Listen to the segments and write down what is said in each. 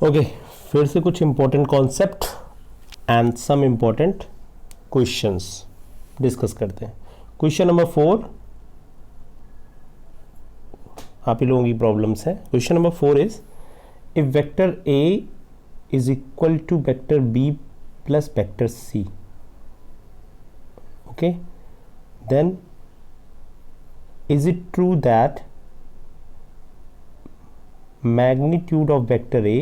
Okay, फिर से कुछ important concept and some important questions discuss करते हैं। क्वेश्चन नंबर 4 आप ही लोगों की प्रॉब्लम्स है। Question number 4 is if vector A is equal to vector B plus vector C, okay, then is it true that magnitude of vector A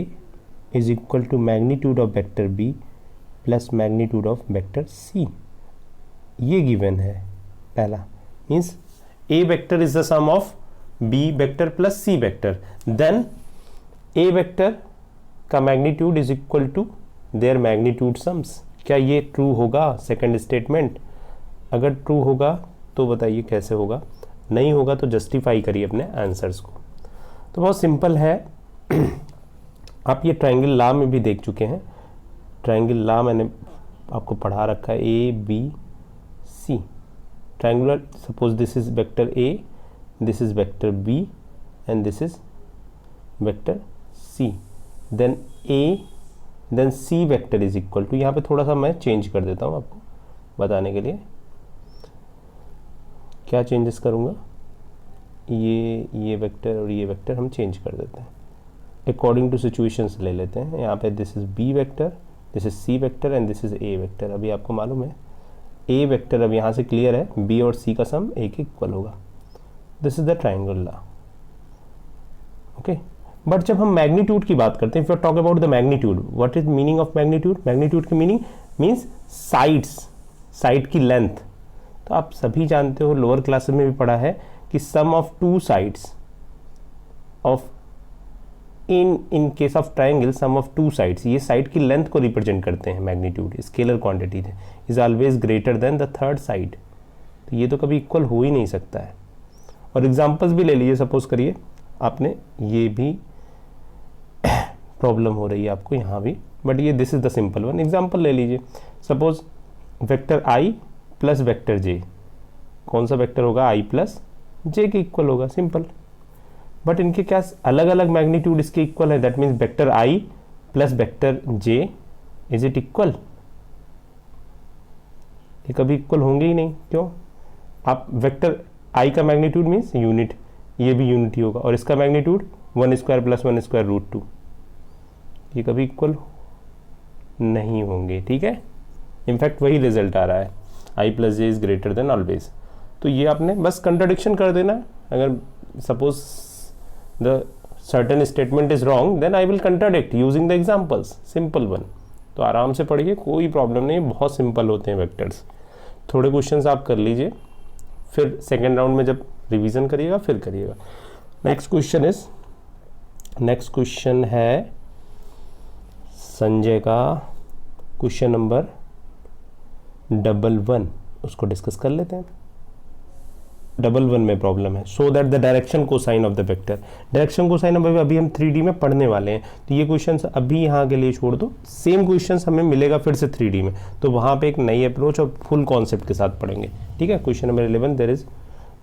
is equal to magnitude of vector B plus magnitude of vector C? ये given है पहला, means A vector is the sum of B vector plus C vector, then A vector का magnitude is equal to their magnitude sums। क्या ये true होगा second statement? अगर true होगा तो बताइए कैसे होगा, नहीं होगा तो जस्टिफाई करिए अपने आंसर्स को। तो बहुत सिंपल है आप ये ट्रायंगल लॉ में भी देख चुके हैं। ट्रायंगल लॉ मैंने आपको पढ़ा रखा है, A B C triangular. Suppose this is vector A, this is vector B and this is vector C, then A then C vector is equal to, यहाँ पे थोड़ा सा मैं चेंज कर देता हूँ आपको बताने के लिए। क्या चेंजेस करूँगा, ये वेक्टर और ये वेक्टर हम चेंज कर देते हैं अकॉर्डिंग टू सिचुएशंस ले लेते हैं। यहाँ पे this is B vector, this is C vector and this is A vector. अभी आपको मालूम है ए वेक्टर, अब यहाँ से क्लियर है बी और सी का सम ए के इक्वल होगा। This is the triangle law, okay. But जब हम मैग्नीट्यूड की बात करते हैं, if you talk about the magnitude, what is meaning of magnitude? Magnitude की मीनिंग मीन्स साइड्स, साइड की लेंथ। तो आप सभी जानते हो, लोअर क्लासेस में भी पढ़ा है कि sum of two sides of in case of triangle sum of two sides, ये साइड की लेंथ को रिप्रेजेंट करते हैं। मैग्नीट्यूड स्केलर क्वांटिटी है, is always greater than the third side. तो ये तो कभी इक्वल हो ही नहीं सकता है। और एग्जांपल्स भी ले लीजिए, सपोज करिए आपने ये भी प्रॉब्लम हो रही है आपको यहाँ भी, बट ये this is the simple one. Example ले लीजिए, सपोज वेक्टर आई प्लस वेक्टर जे, कौन सा वेक्टर होगा? आई प्लस जे के इक्वल होगा, सिंपल। बट इनके क्या अलग अलग मैग्नीट्यूड इसके इक्वल है, that means vector I plus vector J, is it equal? ये कभी इक्वल होंगे ही नहीं। क्यों? आप वेक्टर आई का मैग्नीट्यूड मीन्स यूनिट, ये भी यूनिट ही होगा, और इसका magnitude 1 square plus 1 square root 2, ये कभी इक्वल नहीं होंगे, ठीक है। इनफैक्ट वही रिजल्ट आ रहा है, I plus J is greater than always. तो ये आपने बस कंट्राडिक्शन कर देना। अगर suppose the certain statement is wrong, then I will contradict using the examples, simple one. तो आराम से पढ़िए, कोई प्रॉब्लम नहीं, बहुत सिंपल होते हैं वेक्टर्स। थोड़े क्वेश्चंस आप कर लीजिए, फिर सेकेंड राउंड में जब रिवीजन करिएगा फिर करिएगा। नेक्स्ट क्वेश्चन है संजय का, क्वेश्चन नंबर 11, उसको डिस्कस कर लेते हैं। 11 में प्रॉब्लम है, सो that the direction cosine of the vector. Direction cosine अभी हम 3D में पढ़ने वाले हैं, तो ये क्वेश्चंस अभी यहाँ के लिए छोड़ दो। सेम क्वेश्चंस हमें मिलेगा फिर से 3D में, तो वहाँ पे एक नई अप्रोच और फुल कॉन्सेप्ट के साथ पढ़ेंगे, ठीक है। Question number 11, there is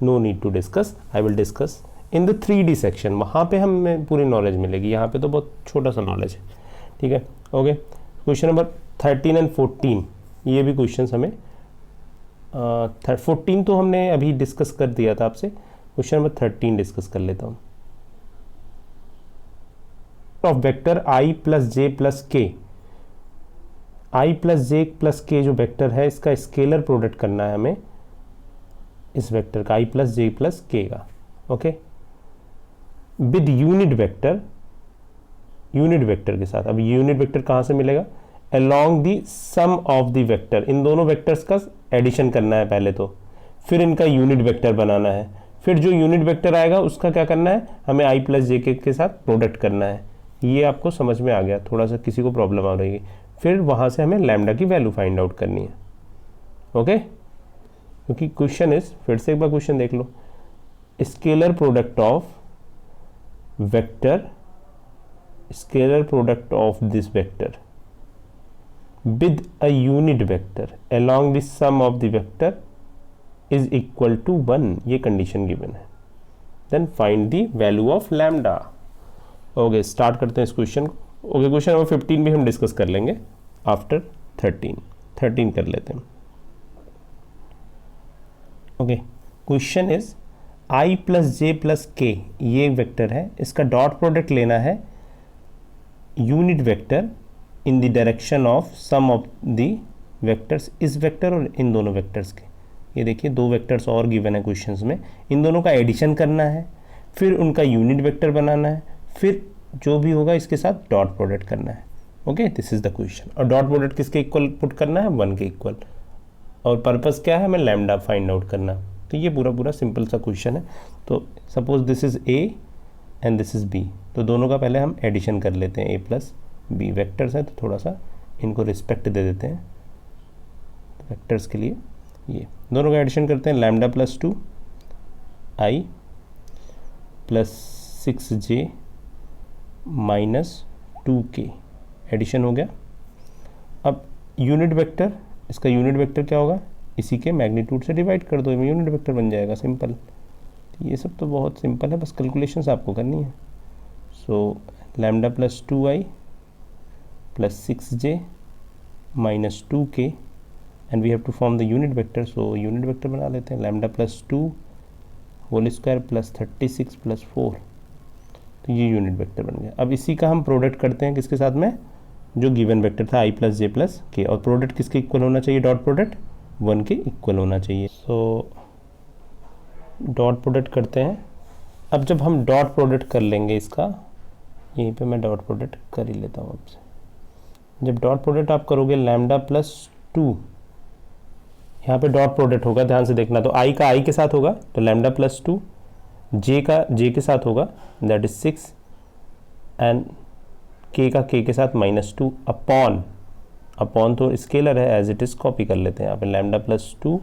no need to discuss, I will discuss in the 3D section, वहाँ पे हमें पूरी नॉलेज मिलेगी, यहाँ पे तो बहुत छोटा सा नॉलेज है, ठीक है, ओके। क्वेश्चन नंबर 13 एंड 14, ये भी क्वेश्चन हमें 14 तो हमने अभी डिस्कस कर दिया था आपसे, क्वेश्चन नंबर 13 डिस्कस कर लेता हूँ। Of vector I plus J plus के, आई प्लस जे प्लस के जो वेक्टर है, इसका स्केलर प्रोडक्ट करना है हमें, इस वेक्टर का आई प्लस जे प्लस के का, okay, with unit vector, unit vector के साथ। अब यूनिट वेक्टर कहाँ से मिलेगा? along the sum of the vector, इन दोनों वेक्टर्स का एडिशन करना है पहले तो, फिर इनका यूनिट वेक्टर बनाना है, फिर जो यूनिट वेक्टर आएगा उसका क्या करना है, हमें आई प्लस जे के साथ प्रोडक्ट करना है। ये आपको समझ में आ गया, थोड़ा सा किसी को प्रॉब्लम आ रही है, फिर वहाँ से हमें लैम्डा की वैल्यू फाइंड आउट करनी है, ओके। क्योंकि क्वेश्चन इज, फिर से एक बार क्वेश्चन देख लो, scalar product of vector, scalar product of this vector with a unit vector along the sum of the vector is equal to 1, ये कंडीशन गिवन है। Then find the value of lambda. Okay, start करते हैं इस question को। Okay, question number 15 भी हम discuss कर लेंगे आफ्टर 13 कर लेते हैं। Okay, question is i plus J plus K, ये वेक्टर है, इसका डॉट प्रोडक्ट लेना है unit vector in the direction of sum of the vectors, इस वेक्टर और इन दोनों वेक्टर्स के। ये देखिए 2 वेक्टर्स और गिवन है क्वेश्चंस में, इन दोनों का एडिशन करना है, फिर उनका यूनिट वेक्टर बनाना है, फिर जो भी होगा इसके साथ डॉट प्रोडक्ट करना है। Okay, this is the question. और डॉट प्रोडक्ट किसके इक्वल पुट करना है? 1 के इक्वल। और पर्पस क्या है? हमें लैम्डा फाइंड आउट करना। तो ये पूरा सिंपल सा क्वेश्चन है। तो suppose this is A and this is B, तो दोनों का पहले हम एडिशन कर लेते हैं, ए प्लस बी वेक्टर्स है, तो थोड़ा सा इनको रिस्पेक्ट दे देते हैं वेक्टर्स के लिए। ये दोनों का एडिशन करते हैं, lambda plus 2 I plus 6j minus 2k, addition हो गया। अब यूनिट वेक्टर, इसका यूनिट वेक्टर क्या होगा? इसी के मैग्नीट्यूड से डिवाइड कर दो, यूनिट वेक्टर बन जाएगा, सिंपल। ये सब तो बहुत सिंपल है, बस कैलकुलेशंस आपको करनी है। So lambda plus 2i plus 6j minus 2k and we have to form the unit vector. So unit vector बना लेते हैं, lambda plus 2 whole square plus 36 plus 4, तो ये यूनिट वेक्टर बन गया। अब इसी का हम प्रोडक्ट करते हैं किसके साथ में? जो गिवन वेक्टर था i प्लस जे प्लस के, और प्रोडक्ट किसके इक्वल होना चाहिए? डॉट प्रोडक्ट 1 के इक्वल होना चाहिए। सो डॉट प्रोडक्ट करते हैं। अब जब हम डॉट प्रोडक्ट कर लेंगे इसका, यहीं पे मैं डॉट प्रोडक्ट कर ही लेता हूँ आपसे। जब डॉट प्रोडक्ट आप करोगे लैम्डा प्लस 2, यहाँ पे डॉट प्रोडक्ट होगा, ध्यान से देखना, तो i का i के साथ होगा तो लैम्डा प्लस 2, j का j के साथ होगा दैट इज 6 एंड k का k के साथ -2 अपॉन तो स्केलर है एज इट इज, कॉपी कर लेते हैं यहाँ पे, lambda plus 2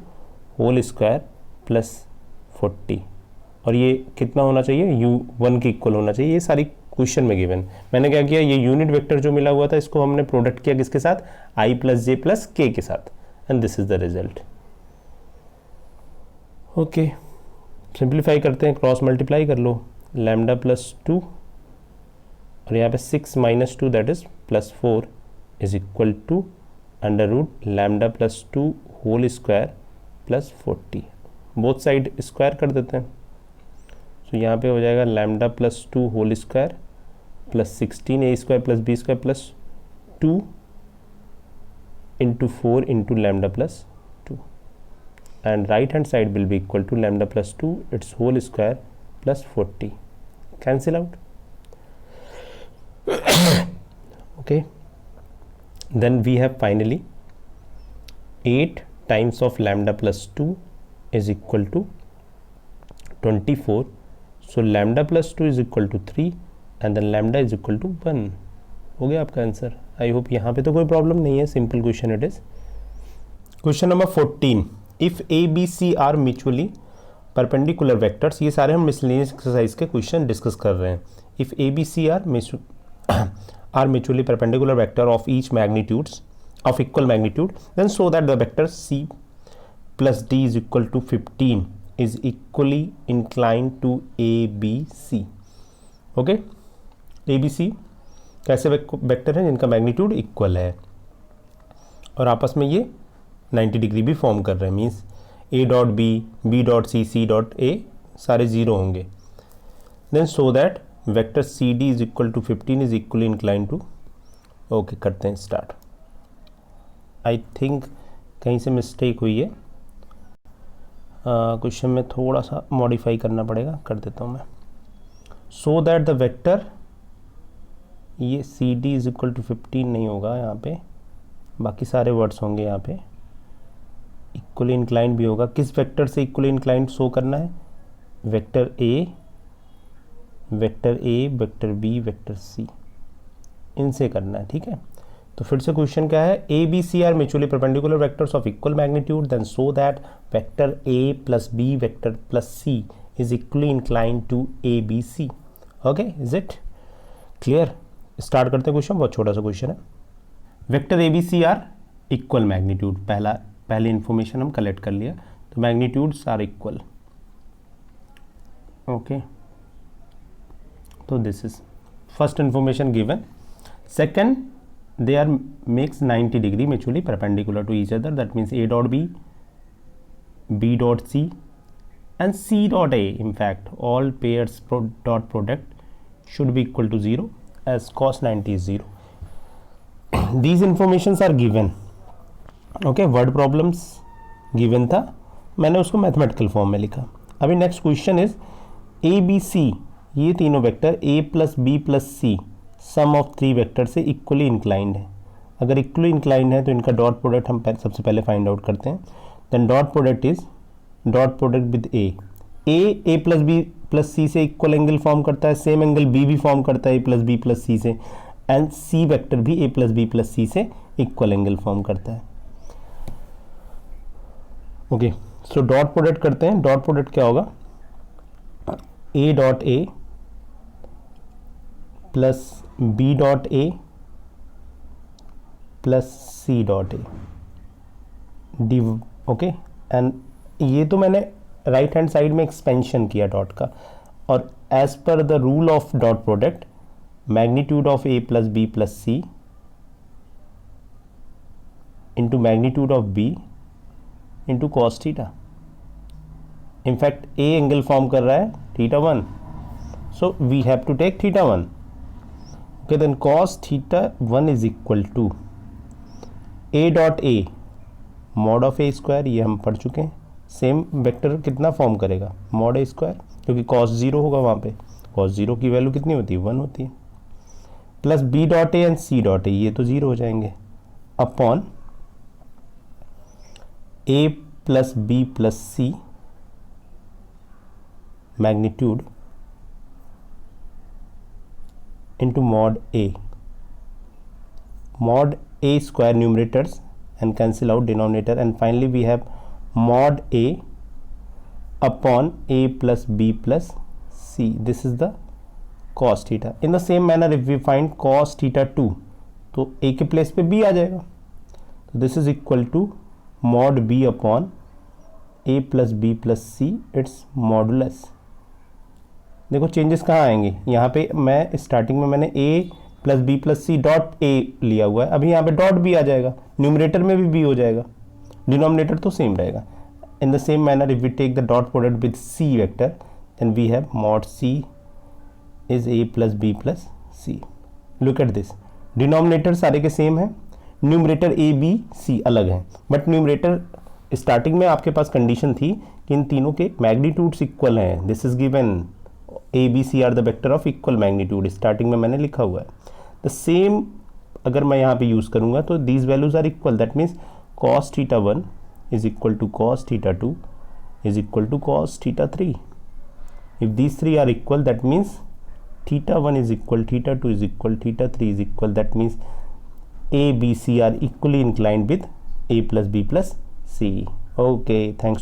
whole square plus 40, और ये कितना होना चाहिए? u1 के इक्वल होना चाहिए। ये सारी क्वेश्चन में गिवन। मैंने क्या किया, ये यूनिट वेक्टर जो मिला हुआ था इसको हमने प्रोडक्ट किया किसके साथ? i प्लस जे प्लस के के साथ, and this is the result. Okay, simplify करते हैं, क्रॉस मल्टीप्लाई कर लो, लैम्डा प्लस 2 और यहाँ पे 6 minus 2 that is plus 4 is equal to under root lambda plus 2 whole square plus 40, both side square कर देते हैं। सो यहाँ पे हो जाएगा lambda plus 2 whole square plus 16 A square plus B square plus 2 into 4 into lambda plus 2, and right hand side will be equal to lambda plus 2 its whole square plus 40, cancel out. Okay, then we have finally 8 times of lambda plus 2 is equal to 24, so lambda plus 2 is equal to 3 and then lambda is equal to 1। हो गया आपका answer. I hope यहाँ पे तो कोई problem नहीं है, simple question it is. Question number 14, if A B C are mutually perpendicular vectors, ये सारे हम मिसलेनियस एक्सरसाइज के क्वेश्चन डिस्कस कर रहे हैं। If A B C are mutually perpendicular vector of each magnitudes of equal magnitude, then so that the vector C plus D is equal to 15 is equally inclined to A B C. Okay, A B C कैसे vector हैं? जिनका magnitude equal है और आपस में ये 90 degree भी form कर रहे हैं, means A dot B dot C dot A सारे जीरो होंगे। Then so that vector C D is equal to 15 is equally incline to. Okay, करते हैं स्टार्ट। आई थिंक कहीं से मिस्टेक हुई है, क्वेश्चन में थोड़ा सा मॉडिफाई करना पड़ेगा, कर देता हूँ मैं। सो दैट द वेक्टर, ये C D is equal to 15 नहीं होगा यहाँ पे, बाकी सारे वर्ड्स होंगे यहाँ पे। इक्वली इंक्लाइंड भी होगा, किस वेक्टर से इक्वली इंक्लाइंड शो करना है? Vector A, vector B, vector C, इनसे करना है, ठीक है। तो फिर से क्वेश्चन क्या है? A B C are mutually perpendicular vectors of equal magnitude, then so that vector A plus B vector plus C is equally inclined to A B C. Okay, is it clear? Start करते हैं question, बहुत छोटा सा question है। Vector A B C are equal magnitude, पहली information हम collect कर लिया, तो मैग्नीट्यूड्स आर इक्वल। ओके, तो this is first information given. Second, they are makes 90 degree mutually perpendicular to each other. That means A dot B, B dot C, and C dot A. In fact, all pairs dot product should be equal to 0 as cos 90 is 0. These informations are given. Okay, word problems given था, मैंने उसको mathematical form में लिखा. अभी next question is A B C, ये तीनों vector A plus B plus C sum of 3 vector से equally inclined है. अगर इक्वली इंक्लाइंड है तो इनका डॉट प्रोडक्ट हम सबसे पहले फाइंड आउट करते हैं. Then dot product is dot product with A plus B plus c से इक्वल एंगल फॉर्म करता है, सेम एंगल बी भी फॉर्म करता है a plus B plus c से, एंड सी वेक्टर भी a plus B plus c से equal angle form करता है. ओके, सो डॉट प्रोडक्ट करते हैं. डॉट प्रोडक्ट क्या होगा? A dot A plus B dot A plus C dot A D. Okay, and ये तो मैंने राइट हैंड साइड में एक्सपेंशन किया डॉट का, और as per the rule of dot product magnitude of A plus B plus C into magnitude of B into cos theta. In fact a angle form कर रहा है theta 1, so we have to take theta 1. Okay, then cos theta 1 is equal to A dot A mod of A square, ये हम पढ़ चुके हैं. Same vector कितना form करेगा? मॉड ए स्क्वायर, क्योंकि कॉस 0 होगा वहाँ पे. कॉस 0 की वैल्यू कितनी होती है? 1 होती है. Plus B dot A and C dot A, ये तो 0 हो जाएंगे, upon A plus B plus C magnitude into mod A. Mod a square numerators and cancel out denominator, and finally we have mod a upon a plus b plus c. This is the cos theta. In the same manner, if we find cos theta 2, तो a के place पे b आ जाएगा. तो this is equal to mod b upon a plus b plus c, its modulus. देखो changes कहाँ आएंगे. यहाँ पे मैं स्टार्टिंग में मैंने a plus B plus C dot A लिया हुआ है, अभी यहाँ पे डॉट बी आ जाएगा, न्यूमरेटर में भी बी हो जाएगा, डिनोमिनेटर तो सेम रहेगा. In the same manner if we take the dot product with C vector, then we have mod C is A plus B plus C. Look at this, denominator सारे के same है, numerator ए B सी अलग है, but numerator starting में आपके पास condition थी कि इन तीनों के मैग्नीट्यूड्स इक्वल हैं. This is given A B C are the vector of equal magnitude, starting में मैंने लिखा हुआ है. द सेम अगर मैं यहाँ पे यूज़ करूँगा तो these values are equal. That means cos theta 1 is equal to cos theta 2 is equal to cos theta 3. If these 3 are equal, that means theta 1 is equal, theta 2 is equal, theta 3 is equal. That means A B C are equally inclined with A plus B plus C. Okay, thanks to